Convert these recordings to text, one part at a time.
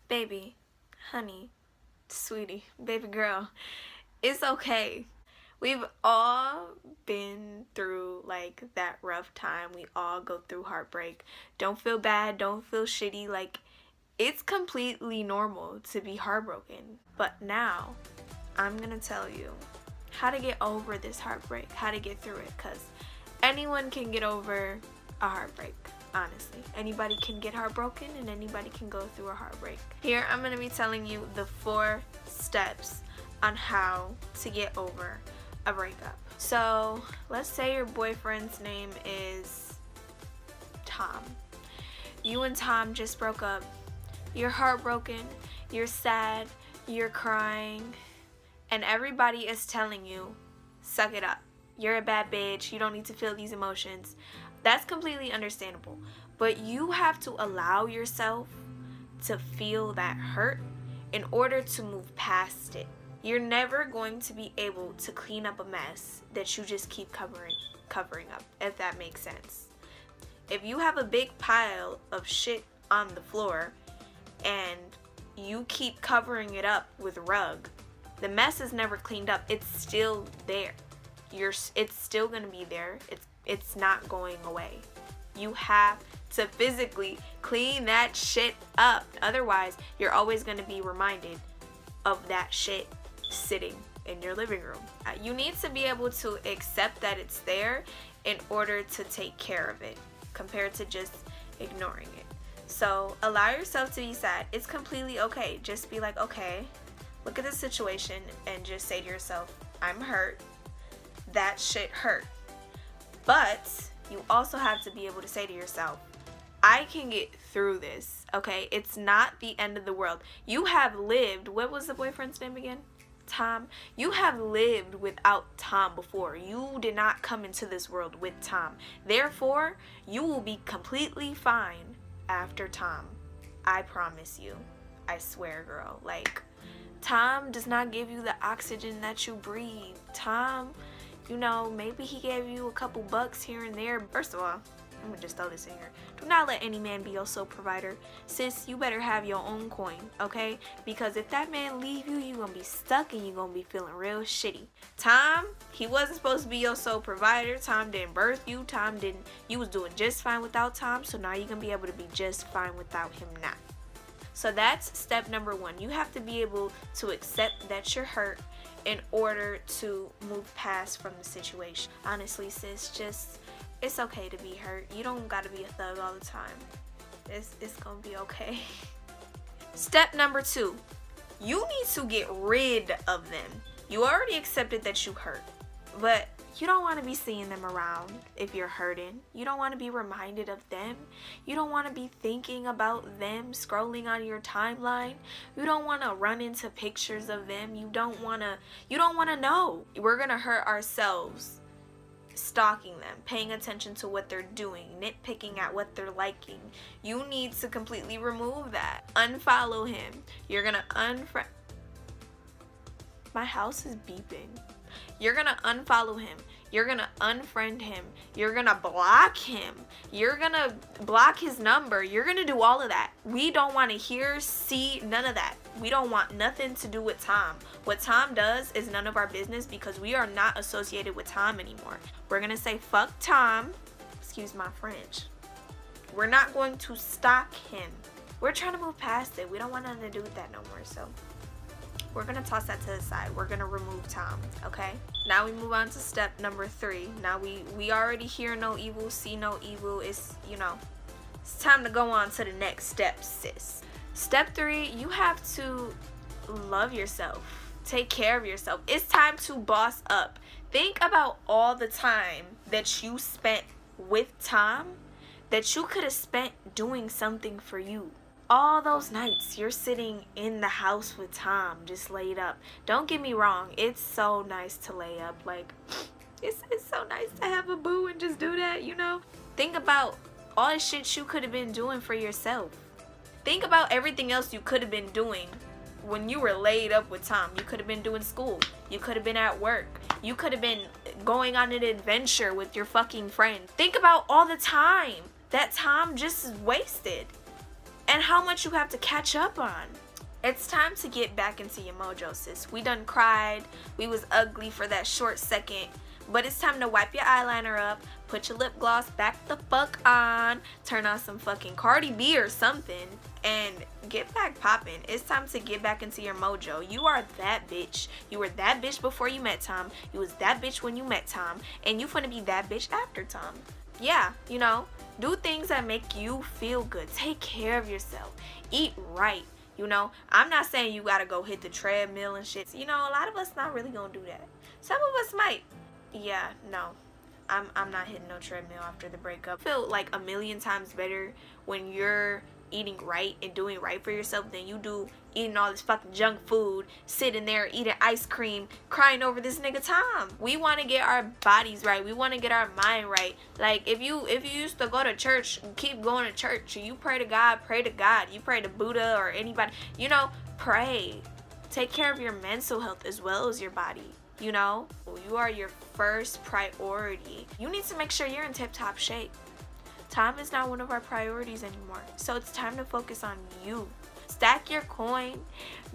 Baby, honey, sweetie, baby girl, it's okay. We've all been through like that rough time. We all go through heartbreak. Don't feel bad, don't feel shitty. Like, it's completely normal to be heartbroken. But now, I'm gonna tell you how to get over this heartbreak, how to get through it, because anyone can get over a heartbreak. Honestly, anybody can get heartbroken and anybody can go through a heartbreak. Here, I'm gonna be telling you the 4 steps on how to get over a breakup. So, let's say your boyfriend's name is Tom. You and Tom just broke up. You're heartbroken, you're sad, you're crying, and everybody is telling you, suck it up. You're a bad bitch, you don't need to feel these emotions. That's completely understandable. But you have to allow yourself to feel that hurt in order to move past it. You're never going to be able to clean up a mess that you just keep covering up, if that makes sense. If you have a big pile of shit on the floor and you keep covering it up with rug, the mess is never cleaned up. It's still there. It's still gonna be there. It's not going away. You have to physically clean that shit up. Otherwise, you're always gonna be reminded of that shit sitting in your living room. You need to be able to accept that it's there in order to take care of it, compared to just ignoring it. So allow yourself to be sad. It's completely okay. Just be like, okay, look at the situation and just say to yourself, I'm hurt. That shit hurt. But you also have to be able to say to yourself, I can get through this, okay? It's not the end of the world. You have lived, what was the boyfriend's name again? Tom. You have lived without Tom before. You did not come into this world with Tom. Therefore, you will be completely fine after Tom. I promise you. I swear, girl. Like, Tom does not give you the oxygen that you breathe. Tom, you know, maybe he gave you a couple bucks here and there. First of all, I'm gonna just throw this in here. Do not let any man be your sole provider. Sis, you better have your own coin, okay? Because if that man leave you, you're gonna be stuck and you're gonna be feeling real shitty. Tom, he wasn't supposed to be your sole provider. Tom didn't birth you. You was doing just fine without Tom, so now you're gonna be able to be just fine without him now. So that's step number 1. You have to be able to accept that you're hurt in order to move past from the situation. Honestly, sis, it's okay to be hurt. You don't gotta be a thug all the time. It's gonna be okay. Step number 2. You need to get rid of them. You already accepted that you hurt, but you don't want to be seeing them around if you're hurting. You don't want to be reminded of them. You don't want to be thinking about them scrolling on your timeline. You don't want to run into pictures of them. You don't want to know. We're going to hurt ourselves stalking them, paying attention to what they're doing, nitpicking at what they're liking. You need to completely remove that. Unfollow him. You're going to unfriend. My house is beeping. You're gonna unfollow him. You're gonna unfriend him. You're gonna block him. You're gonna block his number. You're gonna do all of that. We don't want to hear, see, none of that. We don't want nothing to do with Tom. What Tom does is none of our business, because we are not associated with Tom anymore. We're gonna say fuck Tom. Excuse my French. We're not going to stalk him. We're trying to move past it. We don't want nothing to do with that no more. So we're going to toss that to the side. We're going to remove Tom, okay? Now we move on to step number 3. Now we already hear no evil, see no evil. It's time to go on to the next step, sis. Step 3, you have to love yourself. Take care of yourself. It's time to boss up. Think about all the time that you spent with Tom that you could have spent doing something for you. All those nights you're sitting in the house with Tom, just laid up. Don't get me wrong, it's so nice to lay up. Like, it's so nice to have a boo and just do that, you know? Think about all the shit you could have been doing for yourself. Think about everything else you could have been doing when you were laid up with Tom. You could have been doing school. You could have been at work. You could have been going on an adventure with your fucking friend. Think about all the time that Tom just wasted. and how much you have to catch up on. It's time to get back into your mojo, sis. We done cried. We was ugly for that short second. But it's time to wipe your eyeliner up, put your lip gloss back the fuck on, turn on some fucking Cardi B or something, and get back popping. It's time to get back into your mojo. You are that bitch. You were that bitch before you met Tom. You was that bitch when you met Tom. And you finna be that bitch after Tom. Yeah, you know, do things that make you feel good. Take care of yourself. Eat right. You know, I'm not saying you gotta go hit the treadmill and shit. You know, a lot of us not really gonna do that. Some of us might. Yeah, no. I'm not hitting no treadmill after the breakup. I feel like a million times better when you're eating right and doing right for yourself than you do eating all this fucking junk food, sitting there eating ice cream, crying over this nigga Tom. We want to get our bodies right. We want to get our mind right. Like if you used to go to church, keep going to church. You pray to God, pray to God. You pray to Buddha or anybody. You know, pray. Take care of your mental health as well as your body. You know, you are your first priority. You need to make sure you're in tip-top shape. Time is not one of our priorities anymore. So it's time to focus on you. Stack your coin.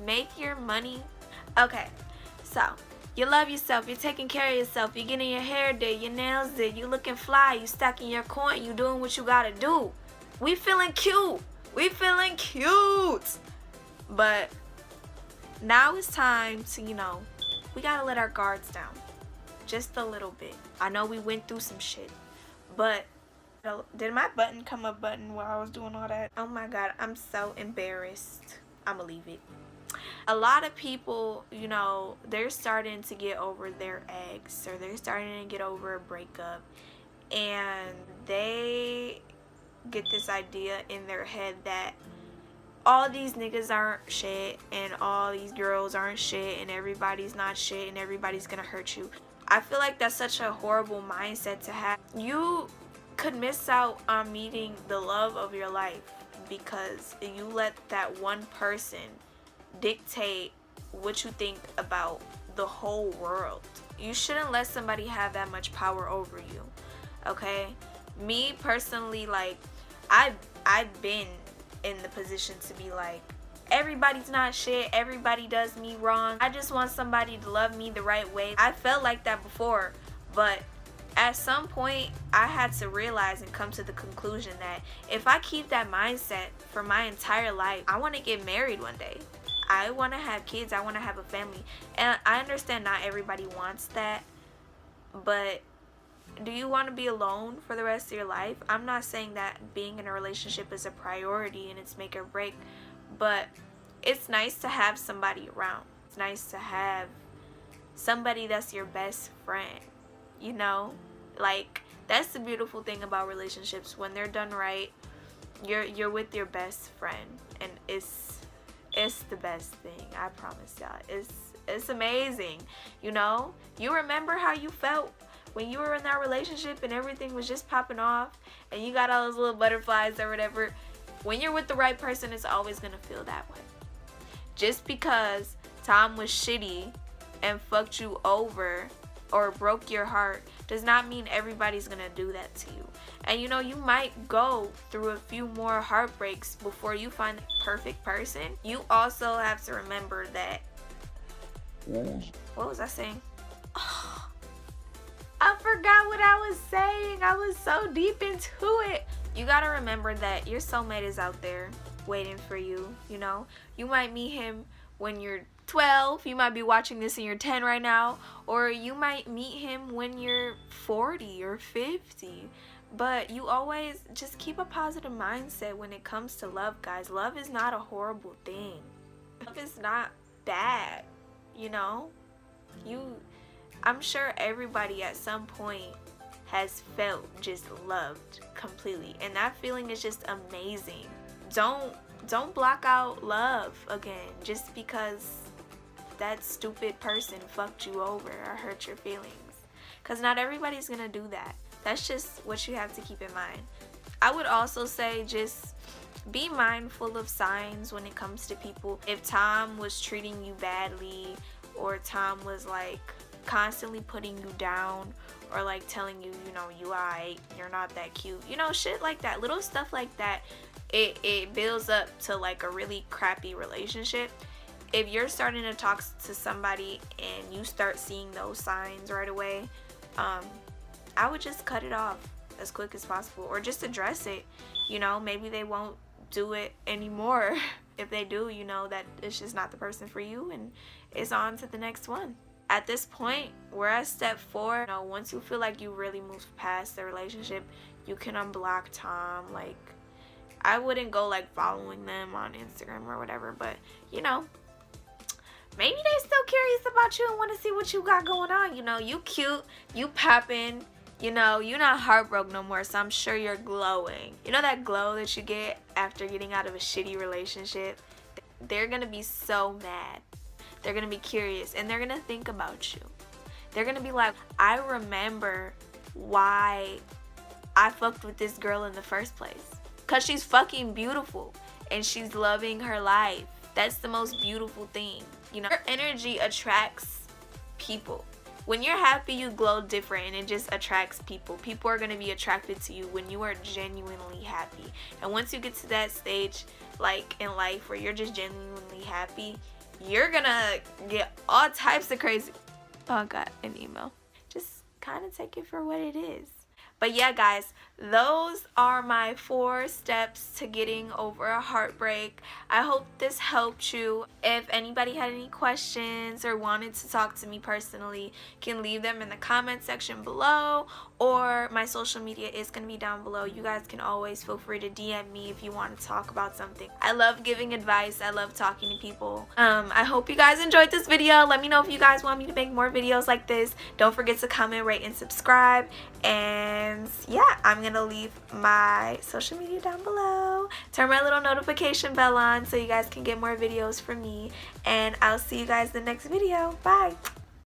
Make your money. Okay, so you love yourself. You're taking care of yourself. You're getting your hair did, your nails did. You looking fly. You stacking your coin. You doing what you gotta do. We feeling cute. We feeling cute. But now it's time to, you know, we gotta let our guards down. Just a little bit. I know we went through some shit. But did my button come up button while I was doing all that? Oh my god, I'm so embarrassed. I'ma leave it. A lot of people, you know, they're starting to get over their ex, or they're starting to get over a breakup, and they get this idea in their head that all these niggas aren't shit and all these girls aren't shit and everybody's not shit and everybody's gonna hurt you. I feel like that's such a horrible mindset to have. You could miss out on meeting the love of your life because you let that one person dictate what you think about the whole world. You shouldn't let somebody have that much power over you, okay? Me personally, like, I've been in the position to be like, everybody's not shit, everybody does me wrong, I just want somebody to love me the right way. I felt like that before, but at some point I had to realize and come to the conclusion that if I keep that mindset for my entire life, I want to get married one day. I want to have kids, I want to have a family. And I understand not everybody wants that, but do you want to be alone for the rest of your life? I'm not saying that being in a relationship is a priority and it's make or break, but it's nice to have somebody around. It's nice to have somebody that's your best friend, you know? Like, that's the beautiful thing about relationships. When they're done right, you're with your best friend, and it's the best thing. I promise y'all. It's amazing, you know? You remember how you felt when you were in that relationship and everything was just popping off and you got all those little butterflies or whatever. When you're with the right person, it's always gonna feel that way. Just because Tom was shitty and fucked you over or broke your heart does not mean everybody's gonna do that to you. And you know, you might go through a few more heartbreaks before you find the perfect person. You also have to remember that, what was I saying? I forgot what I was saying. I was so deep into it. You gotta remember that your soulmate is out there waiting for you, you know? You might meet him when you're 12. You might be watching this and you're 10 right now. Or you might meet him when you're 40 or 50. But you always just keep a positive mindset when it comes to love, guys. Love is not a horrible thing. Love is not bad, you know? I'm sure everybody at some point has felt just loved completely, and that feeling is just amazing. Don't block out love again just because that stupid person fucked you over or hurt your feelings, because not everybody's gonna do that. That's just what you have to keep in mind. I would also say just be mindful of signs when it comes to people. If Tom was treating you badly, or Tom was like constantly putting you down, or like telling you, you know, you alright, you're not that cute, you know, shit like that, little stuff like that, it builds up to like a really crappy relationship. If you're starting to talk to somebody and you start seeing those signs right away, I would just cut it off as quick as possible, or just address it. You know, maybe they won't do it anymore. If they do, you know that it's just not the person for you, and it's on to the next one. At this point, we're at step 4. You know, once you feel like you really moved past the relationship, you can unblock Tom. Like, I wouldn't go like following them on Instagram or whatever, but you know, maybe they still curious about you and want to see what you got going on. You know, you cute, you poppin', you know, you're not heartbroken no more, so I'm sure you're glowing. You know that glow that you get after getting out of a shitty relationship? They're gonna be so mad. They're gonna be curious, and they're gonna think about you. They're gonna be like, I remember why I fucked with this girl in the first place. Cause she's fucking beautiful and she's loving her life. That's the most beautiful thing. You know, your energy attracts people. When you're happy, you glow different, and it just attracts people. People are going to be attracted to you when you are genuinely happy. And once you get to that stage, like in life, where you're just genuinely happy, you're going to get all types of crazy. Oh, I got an email. Just kind of take it for what it is. But yeah, guys, those are my 4 steps to getting over a heartbreak. I hope this helped you. If anybody had any questions or wanted to talk to me personally, can leave them in the comment section below, or my social media is going to be down below. You guys can always feel free to DM me if you want to talk about something. I love giving advice. I love talking to people. I hope you guys enjoyed this video. Let me know if you guys want me to make more videos like this. Don't forget to comment, rate, and subscribe. And yeah, I'm gonna leave my social media down below. Turn my little notification bell on so you guys can get more videos from me, and I'll see you guys in the next video. Bye.